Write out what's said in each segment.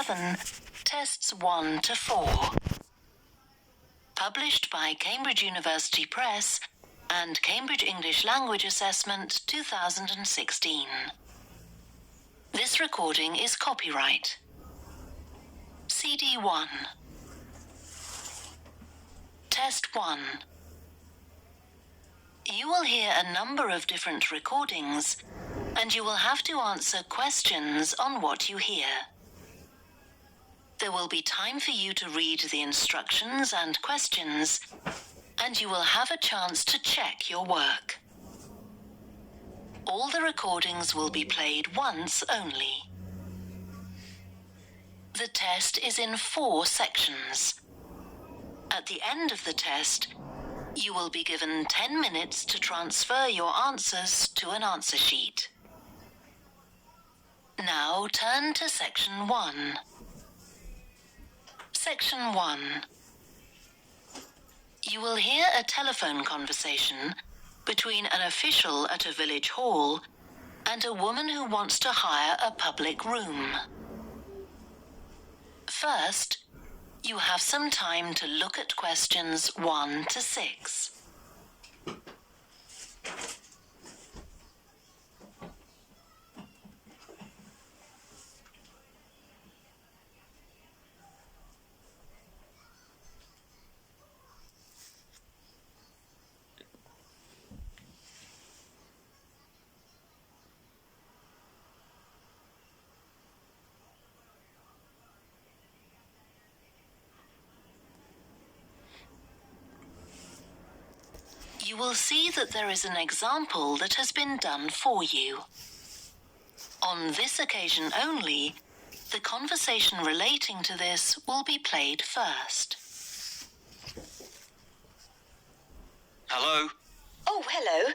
11, Tests 1 to 4. Published by Cambridge University Press and Cambridge English Language Assessment 2016. This recording is copyright. CD 1. Test 1. You will hear a number of different recordings, and you will have to answer questions on what you hear. There will be time for you to read the instructions and questions, and you will have a chance to check your work. All the recordings will be played once only. The test is in 4 sections. At the end of the test, you will be given 10 minutes to transfer your answers to an answer sheet. Now turn to Section 1. Section 1. You will hear a telephone conversation between an official at a village hall and a woman who wants to hire a public room. First, you have some time to look at questions 1 to 6. You will see that there is an example that has been done for you. On this occasion only, the conversation relating to this will be played first. Hello? Oh, hello.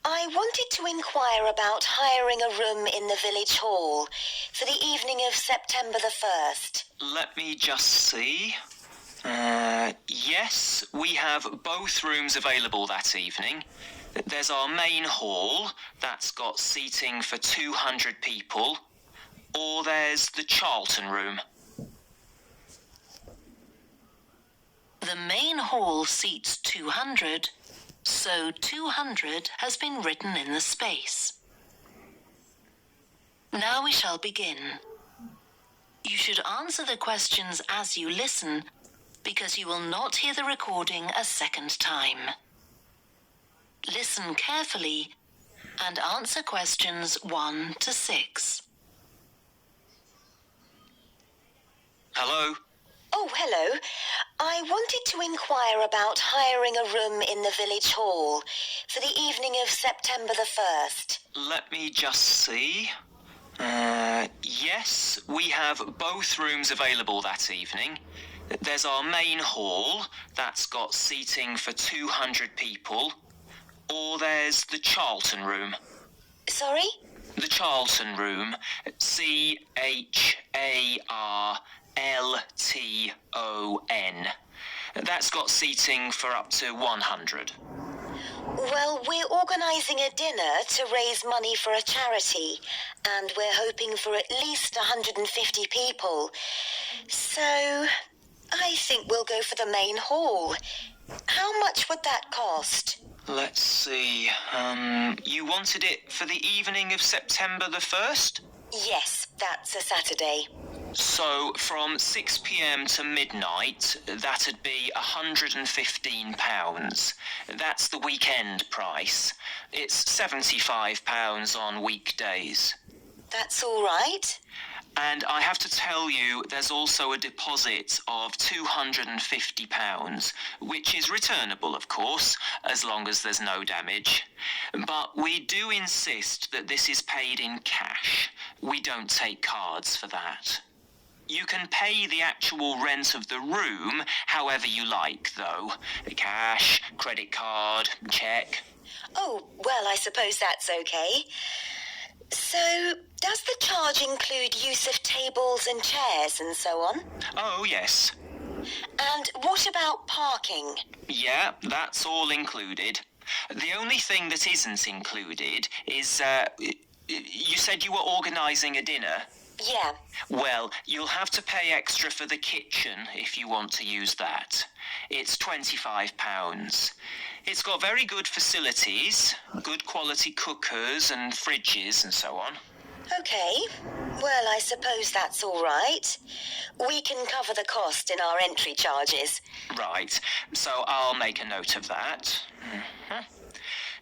I wanted to inquire about hiring a room in the village hall for the evening of September the 1st. Let me just see. Yes, we have both rooms available that evening. There's our main hall, that's got seating for 200 people, or there's the Charlton room. The main hall seats 200, so 200 has been written in the space. Now we shall begin. You should answer the questions as you listen, because you will not hear the recording a second time. Listen carefully and answer questions 1 to 6. Hello? Oh, hello. I wanted to inquire about hiring a room in the village hall for the evening of September the 1st. Let me just see. Yes, we have both rooms available that evening. There's our main hall, that's got seating for 200 people, or there's the Charlton room. Sorry? The Charlton room, Charlton. That's got seating for up to 100. Well, we're organising a dinner to raise money for a charity, and we're hoping for at least 150 people. So I think we'll go for the main hall. How much would that cost? Let's see. You wanted it for the evening of September the 1st? Yes, that's a Saturday. So from 6 p.m. to midnight, that'd be £115. That's the weekend price. It's £75 on weekdays. That's all right. And I have to tell you, there's also a deposit of £250, which is returnable, of course, as long as there's no damage. But we do insist that this is paid in cash. We don't take cards for that. You can pay the actual rent of the room however you like, though. Cash, credit card, cheque. Oh, well, I suppose that's okay. So, does the charge include use of tables and chairs and so on? Oh, yes. And what about parking? Yeah, that's all included. The only thing that isn't included is, you said you were organising a dinner? Yeah. Well, you'll have to pay extra for the kitchen if you want to use that. It's £25. It's got very good facilities, good quality cookers and fridges and so on. Okay. Well, I suppose that's all right. We can cover the cost in our entry charges. Right, so I'll make a note of that.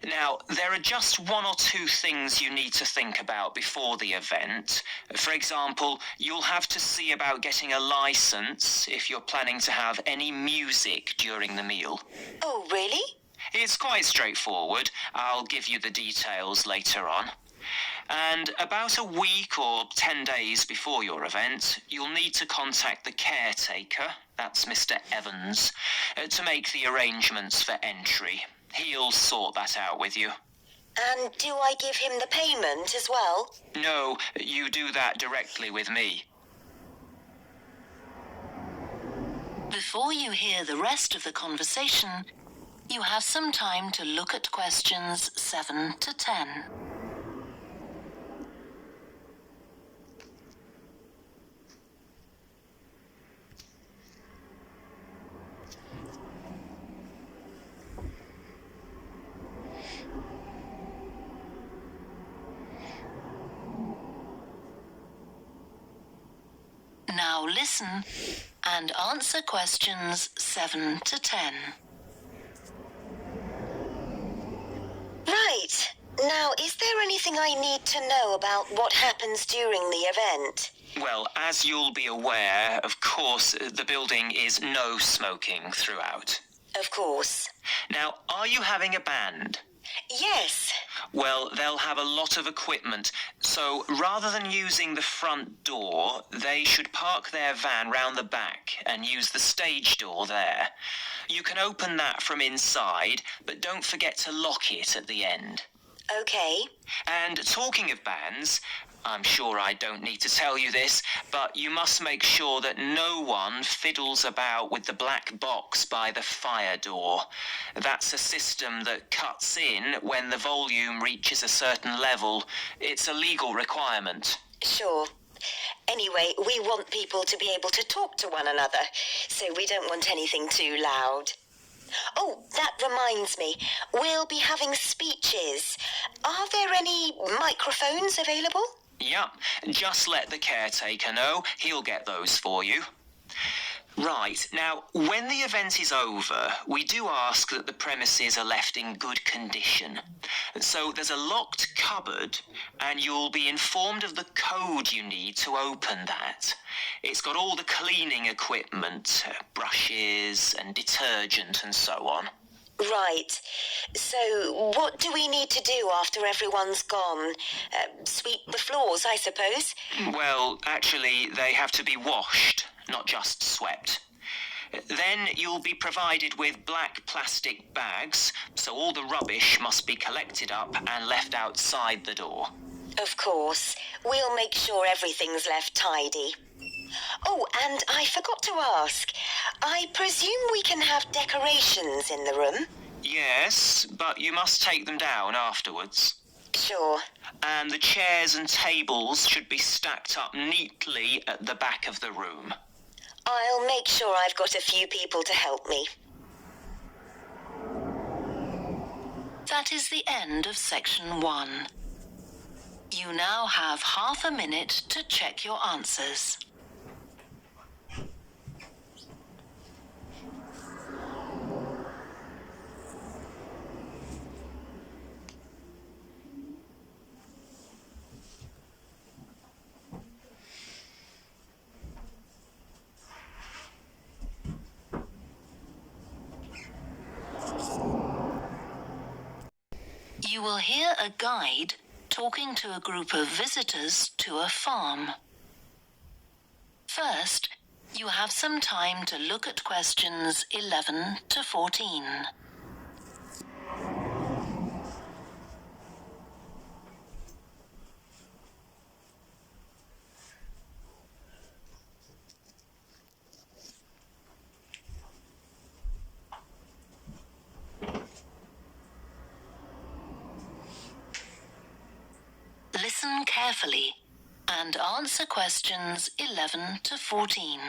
Now, there are just one or two things you need to think about before the event. For example, you'll have to see about getting a license if you're planning to have any music during the meal. Oh, really? It's quite straightforward. I'll give you the details later on. And about a week or 10 days before your event, you'll need to contact the caretaker, that's Mr. Evans, to make the arrangements for entry. He'll sort that out with you. And do I give him the payment as well? No, you do that directly with me. Before you hear the rest of the conversation, you have some time to look at questions 7 to 10. Now listen and answer questions 7 to 10. Right. Now, is there anything I need to know about what happens during the event? Well, as you'll be aware, of course, the building is no smoking throughout. Of course. Now, are you having a band? Yes. Well, they'll have a lot of equipment, so rather than using the front door, they should park their van round the back and use the stage door there. You can open that from inside, but don't forget to lock it at the end. Okay. And talking of bands, I'm sure I don't need to tell you this, but you must make sure that no one fiddles about with the black box by the fire door. That's a system that cuts in when the volume reaches a certain level. It's a legal requirement. Sure. Anyway, we want people to be able to talk to one another, so we don't want anything too loud. Oh, that reminds me. We'll be having speeches. Are there any microphones available? Yep, just let the caretaker know. He'll get those for you. Right, now, when the event is over, we do ask that the premises are left in good condition. So there's a locked cupboard, and you'll be informed of the code you need to open that. It's got all the cleaning equipment, brushes and detergent and so on. Right. So, what do we need to do after everyone's gone? Sweep the floors, I suppose? Well, actually, they have to be washed, not just swept. Then you'll be provided with black plastic bags, so all the rubbish must be collected up and left outside the door. Of course. We'll make sure everything's left tidy. Oh, and I forgot to ask. I presume we can have decorations in the room? Yes, but you must take them down afterwards. Sure. And the chairs and tables should be stacked up neatly at the back of the room. I'll make sure I've got a few people to help me. That is the end of section 1. You now have half a minute to check your answers. You will hear a guide talking to a group of visitors to a farm. First, you have some time to look at questions 11 to 14. Listen carefully and and answer questions 11 to 14.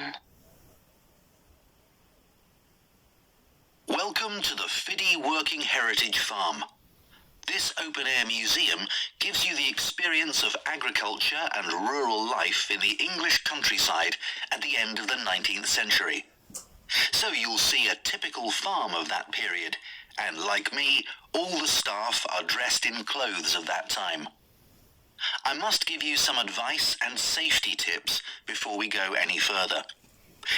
Welcome to the Fiddy Working Heritage Farm. This open-air museum gives you the experience of agriculture and rural life in the English countryside at the end of the 19th century. So you'll see a typical farm of that period, and like me, all the staff are dressed in clothes of that time. I must give you some advice and safety tips before we go any further.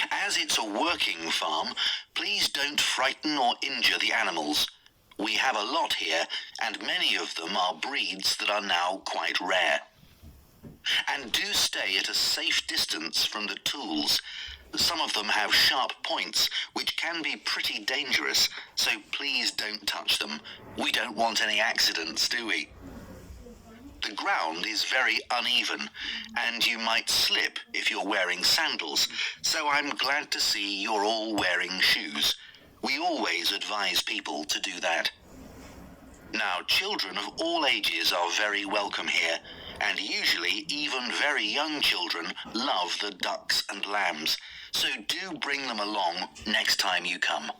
As it's a working farm, please don't frighten or injure the animals. We have a lot here, and many of them are breeds that are now quite rare. And do stay at a safe distance from the tools. Some of them have sharp points, which can be pretty dangerous, so please don't touch them. We don't want any accidents, do we? The ground is very uneven, and you might slip if you're wearing sandals, so I'm glad to see you're all wearing shoes. We always advise people to do that. Now, children of all ages are very welcome here, and usually even very young children love the ducks and lambs, so do bring them along next time you come.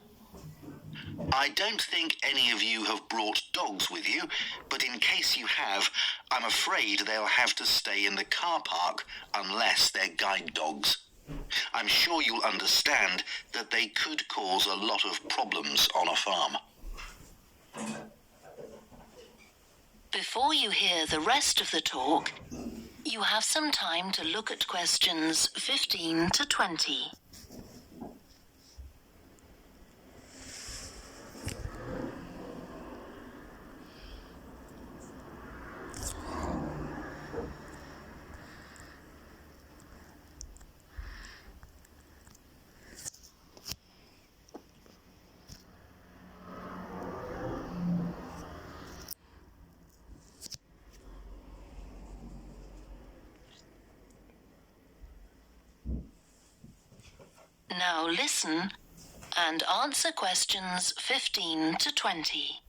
I don't think any of you have brought dogs with you, but in case you have, I'm afraid they'll have to stay in the car park unless they're guide dogs. I'm sure you'll understand that they could cause a lot of problems on a farm. Before you hear the rest of the talk, you have some time to look at questions 15 to 20. Now listen and answer questions 15 to 20.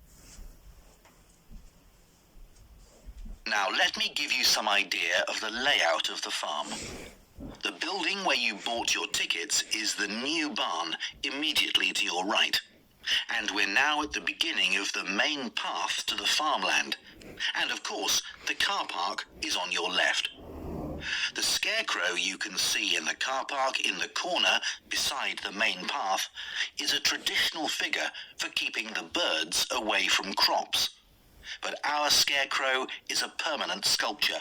Now let me give you some idea of the layout of the farm. The building where you bought your tickets is the new barn immediately to your right. And we're now at the beginning of the main path to the farmland. And of course, the car park is on your left. The scarecrow you can see in the car park in the corner beside the main path is a traditional figure for keeping the birds away from crops. But our scarecrow is a permanent sculpture.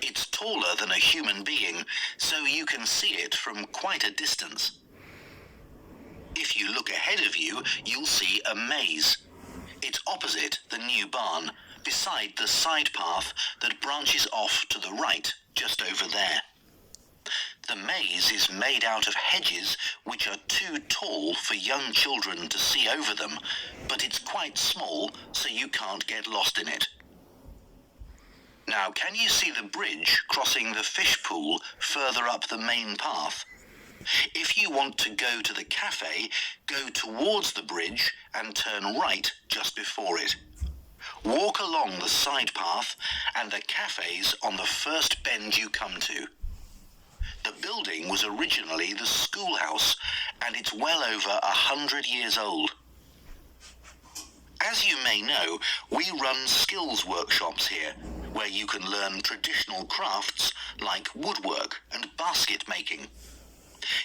It's taller than a human being, so you can see it from quite a distance. If you look ahead of you, you'll see a maze. It's opposite the new barn, beside the side path that branches off to the right, just over there. The maze is made out of hedges which are too tall for young children to see over them, but it's quite small, so you can't get lost in it. Now, can you see the bridge crossing the fish pool further up the main path? If you want to go to the cafe, go towards the bridge and turn right just before it. Walk along the side path and the cafe's on the first bend you come to. The building was originally the schoolhouse, and it's well over 100 years old. As you may know, we run skills workshops here, where you can learn traditional crafts like woodwork and basket making.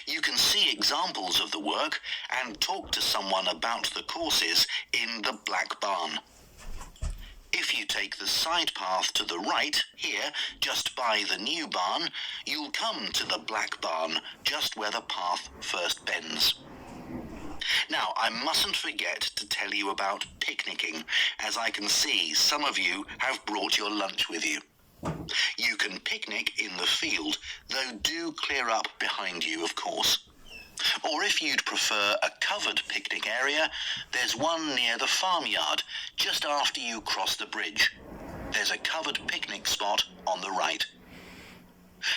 You can see examples of the work and talk to someone about the courses in the Black Barn. If you take the side path to the right, here, just by the new barn, you'll come to the Black Barn, just where the path first bends. Now, I mustn't forget to tell you about picnicking, as I can see some of you have brought your lunch with you. You can picnic in the field, though do clear up behind you, of course. Or if you'd prefer a covered picnic area, there's one near the farmyard, just after you cross the bridge. There's a covered picnic spot on the right.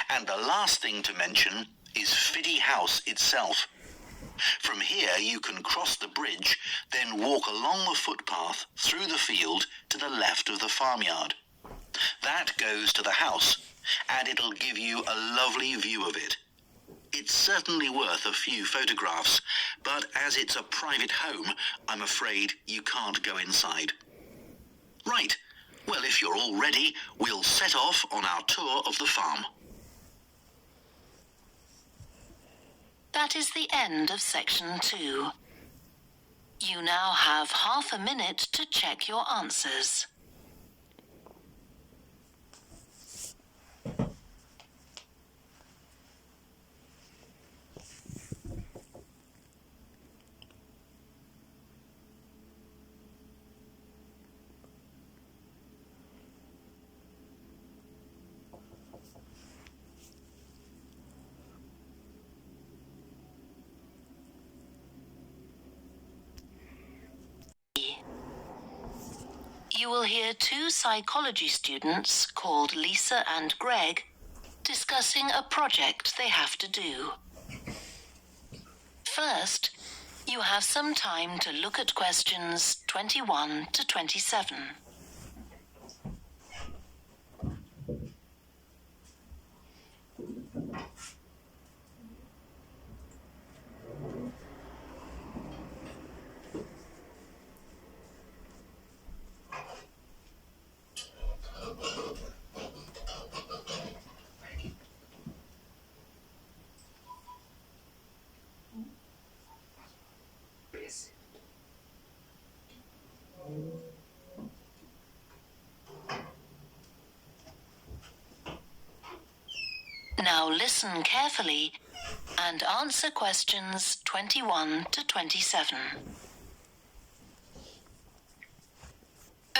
And the last thing to mention is Fiddy House itself. From here you can cross the bridge, then walk along the footpath through the field to the left of the farmyard. That goes to the house, and it'll give you a lovely view of it. It's certainly worth a few photographs, but as it's a private home, I'm afraid you can't go inside. Right, well, if you're all ready, we'll set off on our tour of the farm. That is the end of section 2. You now have half a minute to check your answers. You will hear 2 psychology students called Lisa and Greg discussing a project they have to do. First, you have some time to look at questions 21 to 27. Now listen carefully and answer questions 21 to 27.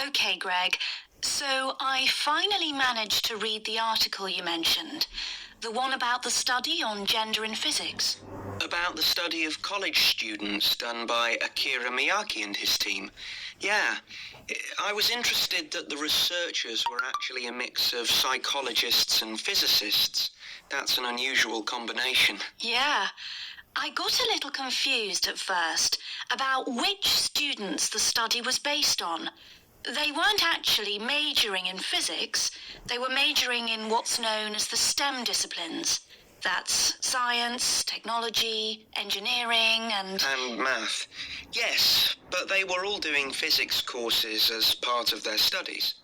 Okay, Greg. So I finally managed to read the article you mentioned. The one about the study on gender in physics. About the study of college students done by Akira Miyake and his team. Yeah, I was interested that the researchers were actually a mix of psychologists and physicists. That's an unusual combination. Yeah. I got a little confused at first about which students the study was based on. They weren't actually majoring in physics. They were majoring in what's known as the STEM disciplines. That's science, technology, engineering, and math. Yes, but they were all doing physics courses as part of their studies.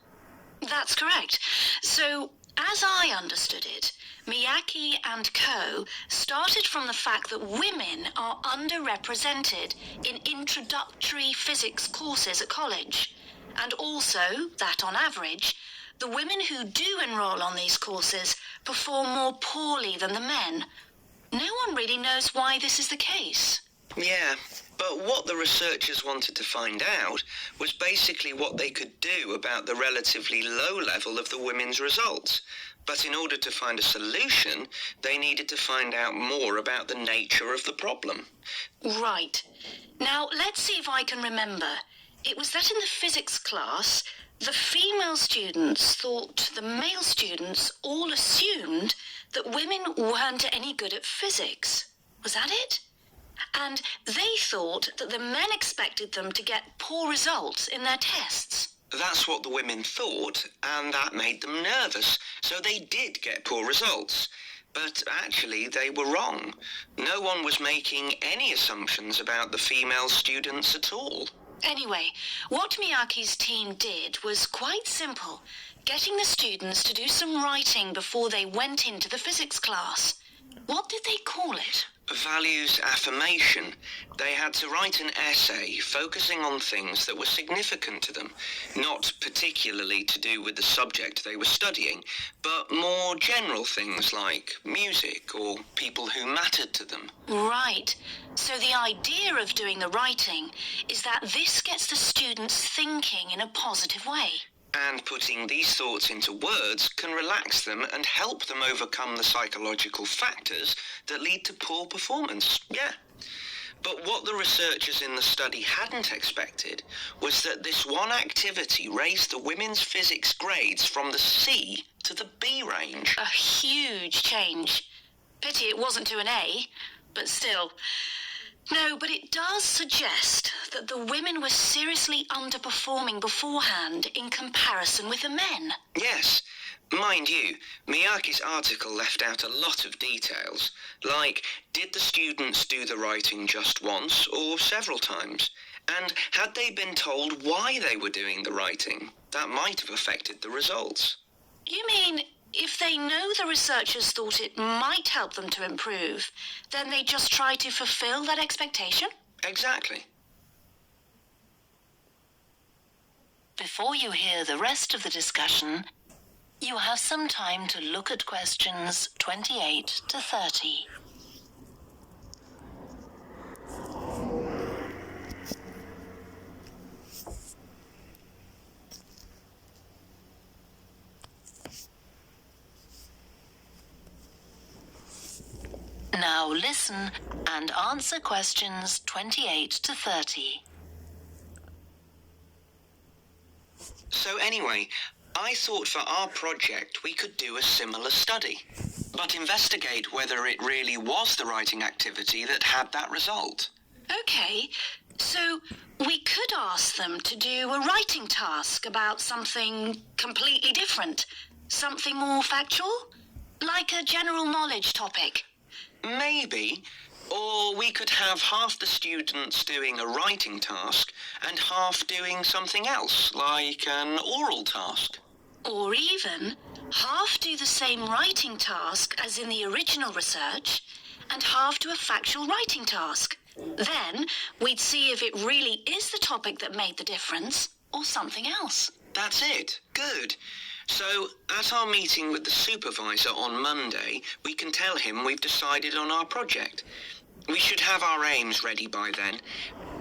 That's correct. So, as I understood it, Miyake and co. started from the fact that women are underrepresented in introductory physics courses at college, and also that on average, the women who do enroll on these courses perform more poorly than the men. No one really knows why this is the case. Yeah, but what the researchers wanted to find out was basically what they could do about the relatively low level of the women's results. But in order to find a solution, they needed to find out more about the nature of the problem. Right. Now, let's see if I can remember. It was that in the physics class, the female students thought the male students all assumed that women weren't any good at physics. Was that it? And they thought that the men expected them to get poor results in their tests. That's what the women thought, and that made them nervous, so they did get poor results. But actually, they were wrong. No one was making any assumptions about the female students at all. Anyway, what Miyake's team did was quite simple, getting the students to do some writing before they went into the physics class. What did they call it? Values affirmation. They had to write an essay focusing on things that were significant to them, not particularly to do with the subject they were studying, but more general things like music or people who mattered to them. Right. So the idea of doing the writing is that this gets the students thinking in a positive way. And putting these thoughts into words can relax them and help them overcome the psychological factors that lead to poor performance. Yeah. But what the researchers in the study hadn't expected was that this one activity raised the women's physics grades from the C to the B range. A huge change. Pity it wasn't to an A, but still. No, but it does suggest that the women were seriously underperforming beforehand in comparison with the men. Yes, Mind you, Miyake's article left out a lot of details, like did the students do the writing just once or several times? And had they been told why they were doing the writing? That might have affected the results. You mean if they know the researchers thought it might help them to improve, then they just try to fulfill that expectation? Exactly. Before you hear the rest of the discussion, you have some time to look at questions 28 to 30. Now listen and answer questions 28 to 30. So anyway, I thought for our project we could do a similar study, but investigate whether it really was the writing activity that had that result. Okay, so we could ask them to do a writing task about something completely different, something more factual, like a general knowledge topic. Maybe. Or we could have half the students doing a writing task and half doing something else, like an oral task. Or even half do the same writing task as in the original research and half do a factual writing task. Then we'd see if it really is the topic that made the difference or something else. That's it. Good. So, at our meeting with the supervisor on Monday, we can tell him we've decided on our project. We should have our aims ready by then.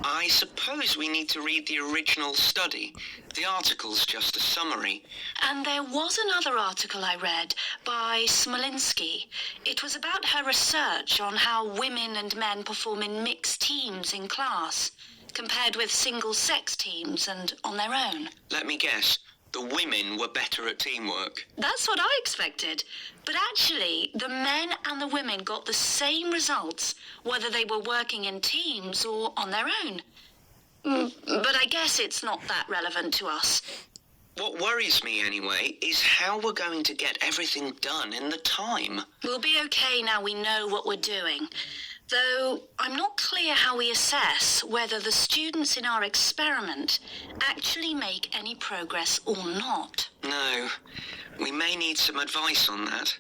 I suppose we need to read the original study. The article's just a summary. And there was another article I read by Smolinski. It was about her research on how women and men perform in mixed teams in class, compared with single-sex teams and on their own. Let me guess. The women were better at teamwork. That's what I expected. But actually, the men and the women got the same results, whether they were working in teams or on their own. But I guess it's not that relevant to us. What worries me, anyway, is how we're going to get everything done in the time. We'll be okay now we know what we're doing. Though I'm not clear how we assess whether the students in our experiment actually make any progress or not. No, we may need some advice on that.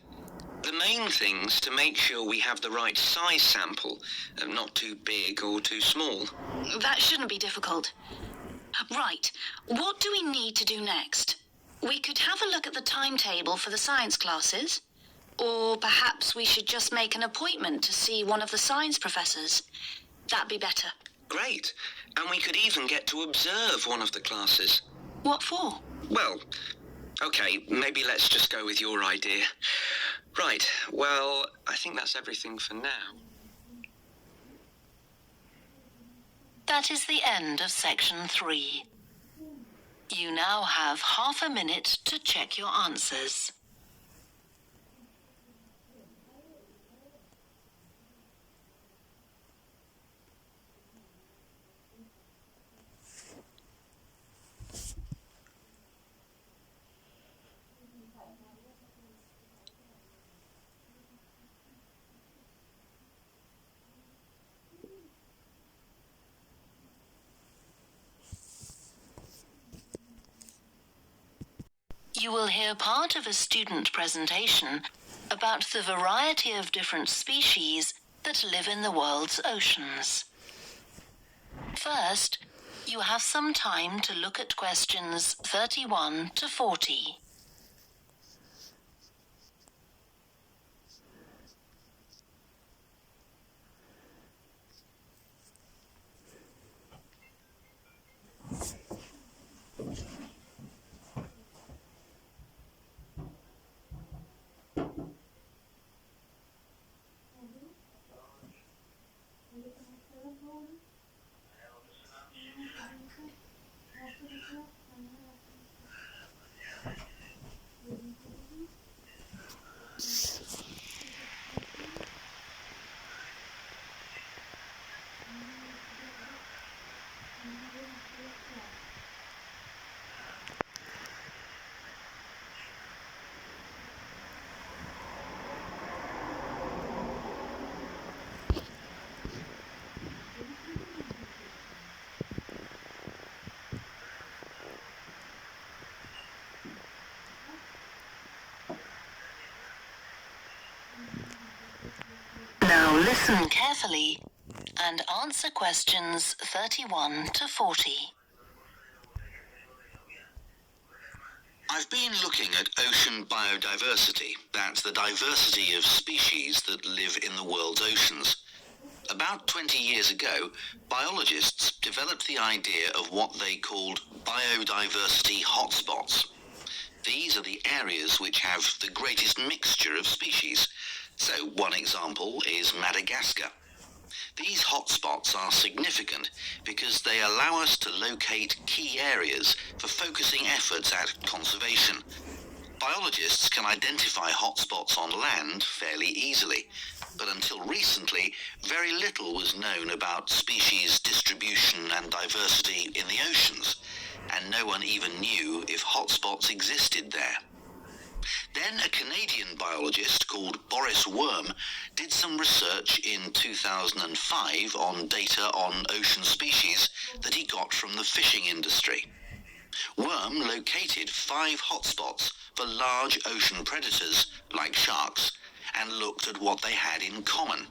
The main thing's to make sure we have the right size sample, not too big or too small. That shouldn't be difficult. Right, what do we need to do next? We could have a look at the timetable for the science classes. Or perhaps we should just make an appointment to see one of the science professors. That'd be better. Great. And we could even get to observe one of the classes. What for? Well, okay, maybe let's just go with your idea. Right, well, I think that's everything for now. That is the end of section 3. You now have half a minute to check your answers. You will hear part of a student presentation about the variety of different species that live in the world's oceans. First, you have some time to look at questions 31 to 40. Listen carefully and answer questions 31 to 40. I've been looking at ocean biodiversity. That's the diversity of species that live in the world's oceans. About 20 years ago, biologists developed the idea of what they called biodiversity hot spots. These are the areas which have the greatest mixture of species. So one example is Madagascar. These hotspots are significant because they allow us to locate key areas for focusing efforts at conservation. Biologists can identify hotspots on land fairly easily, but until recently, very little was known about species distribution and diversity in the oceans, and no one even knew if hotspots existed there. Then a Canadian biologist called Boris Worm did some research in 2005 on data on ocean species that he got from the fishing industry. Worm located 5 hotspots for large ocean predators like sharks and looked at what they had in common.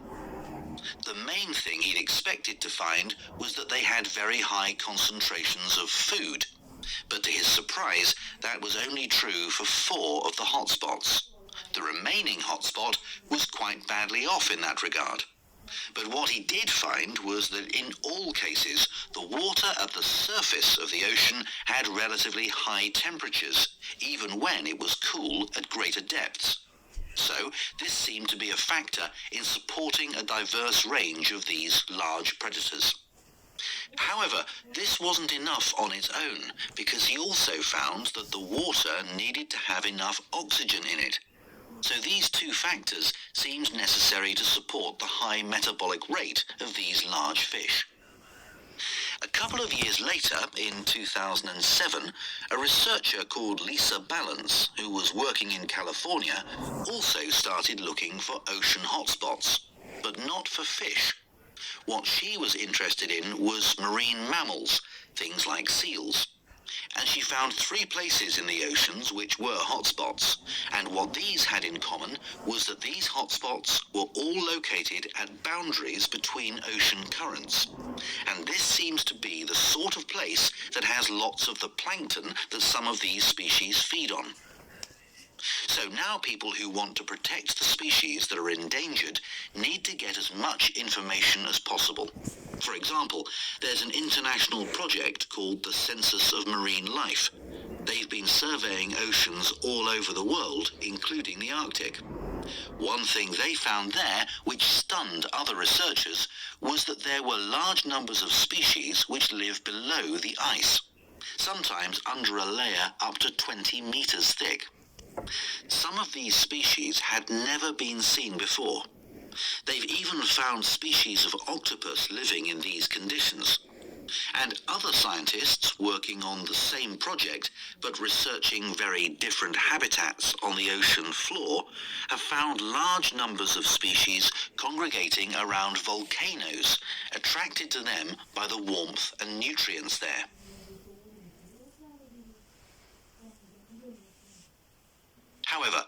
The main thing he'd expected to find was that they had very high concentrations of food. But to his surprise, that was only true for 4 of the hotspots. The remaining hotspot was quite badly off in that regard. But what he did find was that in all cases, the water at the surface of the ocean had relatively high temperatures, even when it was cool at greater depths. So this seemed to be a factor in supporting a diverse range of these large predators. However, this wasn't enough on its own, because he also found that the water needed to have enough oxygen in it. So these 2 factors seemed necessary to support the high metabolic rate of these large fish. A couple of years later, in 2007, a researcher called Lisa Balance, who was working in California, also started looking for ocean hotspots, but not for fish. What she was interested in was marine mammals, things like seals. And she found 3 places in the oceans which were hotspots, and what these had in common was that these hotspots were all located at boundaries between ocean currents. And this seems to be the sort of place that has lots of the plankton that some of these species feed on. So now people who want to protect the species that are endangered need to get as much information as possible. For example, there's an international project called the Census of Marine Life. They've been surveying oceans all over the world, including the Arctic. One thing they found there, which stunned other researchers, was that there were large numbers of species which live below the ice, sometimes under a layer up to 20 meters thick. Some of these species had never been seen before. They've even found species of octopus living in these conditions. And other scientists working on the same project, but researching very different habitats on the ocean floor, have found large numbers of species congregating around volcanoes, attracted to them by the warmth and nutrients there. However,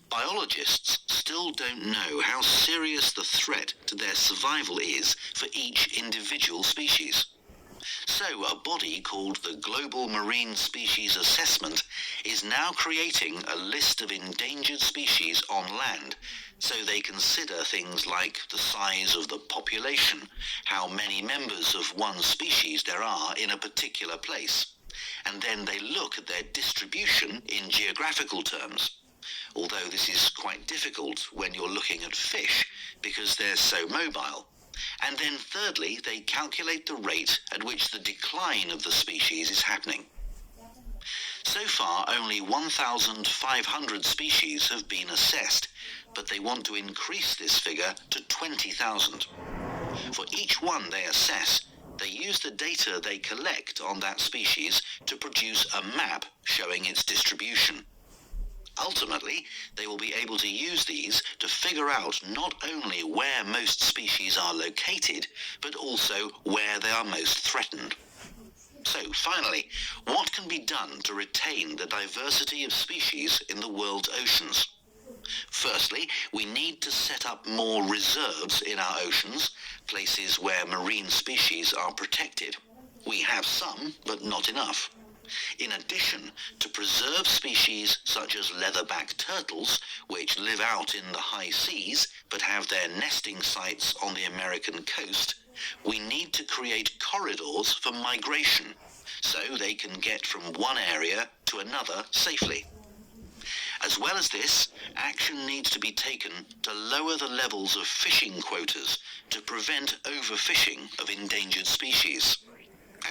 biologists still don't know how serious the threat to their survival is for each individual species. So a body called the Global Marine Species Assessment is now creating a list of endangered species on land, so they consider things like the size of the population, how many members of one species there are in a particular place, and then they look at their distribution in geographical terms. Although this is quite difficult when you're looking at fish because they're so mobile. And then thirdly, they calculate the rate at which the decline of the species is happening. So far, only 1,500 species have been assessed, but they want to increase this figure to 20,000. For each one they assess, they use the data they collect on that species to produce a map showing its distribution. Ultimately, they will be able to use these to figure out not only where most species are located, but also where they are most threatened. So, finally, what can be done to retain the diversity of species in the world's oceans? Firstly, we need to set up more reserves in our oceans, places where marine species are protected. We have some, but not enough. In addition, to preserve species such as leatherback turtles, which live out in the high seas but have their nesting sites on the American coast, we need to create corridors for migration, so they can get from one area to another safely. As well as this, action needs to be taken to lower the levels of fishing quotas to prevent overfishing of endangered species.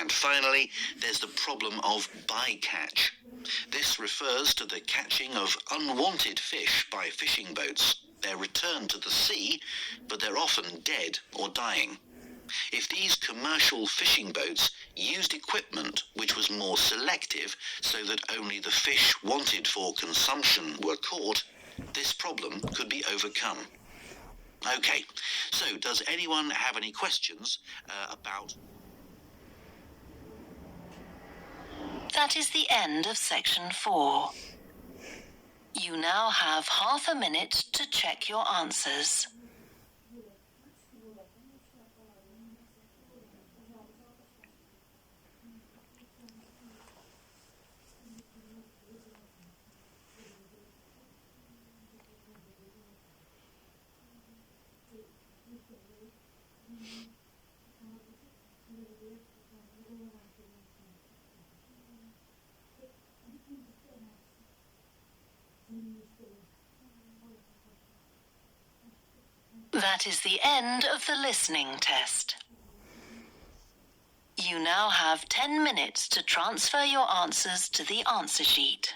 And finally, there's the problem of bycatch. This refers to the catching of unwanted fish by fishing boats. They're returned to the sea, but they're often dead or dying. If these commercial fishing boats used equipment which was more selective so that only the fish wanted for consumption were caught, this problem could be overcome. Okay, so does anyone have any questions about... That is the end of section 4. You now have half a minute to check your answers. That is the end of the listening test. You now have 10 minutes to transfer your answers to the answer sheet.